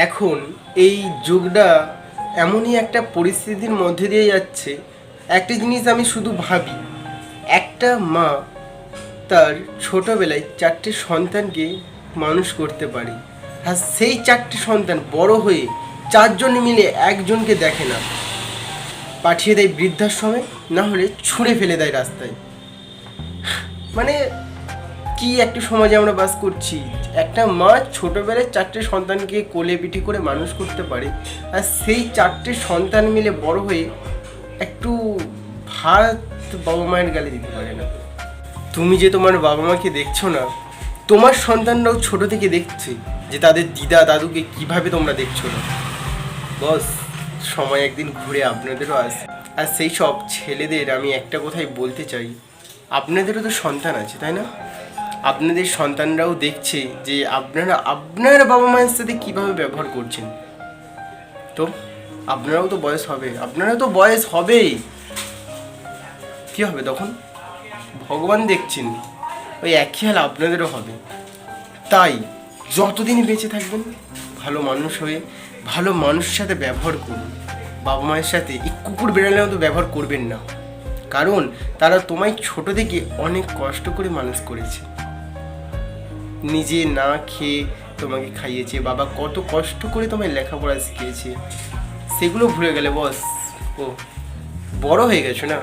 এখন এই যুগটা এমনই একটা পরিস্থিতির মধ্যে দিয়ে যাচ্ছে। একটা জিনিস আমি শুধু ভাবি, একটা মা তার ছোটবেলায় 4টে সন্তানকে মানুষ করতে পারে, আর সেই 4টে সন্তান বড় হয়ে 4জন মিলে একজনকে দেখে না, পাঠিয়ে দেয় বৃদ্ধাশ্রমে, না হলে ছুঁড়ে ফেলে দেয় রাস্তায়। মানে কি একটা সমাজে আমরা বাস করছি। একটা মা ছোটবেলায় 4টে সন্তানকে কোলে পিঠে করে মানুষ করতে পারে, আর সেই 4টে সন্তান মিলে বড় হয়ে একটু ভাত বাবা মায়ের গালে দিতে পারে না। তুমি যে তোমার বাবা মাকে দেখছো না, তোমার সন্তানরাও ছোট থেকে দেখছে যে তাদের দিদা দাদুকে কিভাবে তোমরা দেখছো না। বস, সময় একদিন ঘুরে আপনাদেরও আসে। আর সেই সব ছেলেদের আমি একটা কথাই বলতে চাই, আপনাদেরও তো সন্তান আছে, তাই না? আপনাদের সন্তানরাও দেখছে যে আপনারা আপনার বাবা মায়ের সাথে কীভাবে ব্যবহার করছেন। তো আপনারাও তো বয়স হবে, আপনারও তো বয়স হবেই। কী হবে তখন? ভগবান দেখছেন, ওই একই হাল আপনাদেরও হবে। তাই যতদিন বেঁচে থাকবেন ভালো মানুষ হয়ে ভালো মানুষের সাথে ব্যবহার করুন। বাবা মায়ের সাথে এই কুকুর বেড়ালের মতো ব্যবহার করবেন না, কারণ তারা তোমায় ছোট থেকে অনেক কষ্ট করে মানুষ করেছে। নিজে না খেয়ে তোমাকে খাইয়েছে, বাবা কত কষ্ট করে তোমায় লেখাপড়া শিখিয়েছে, সেগুলো ভুলে গেলে বস। ও বড় হয়ে গেছো না।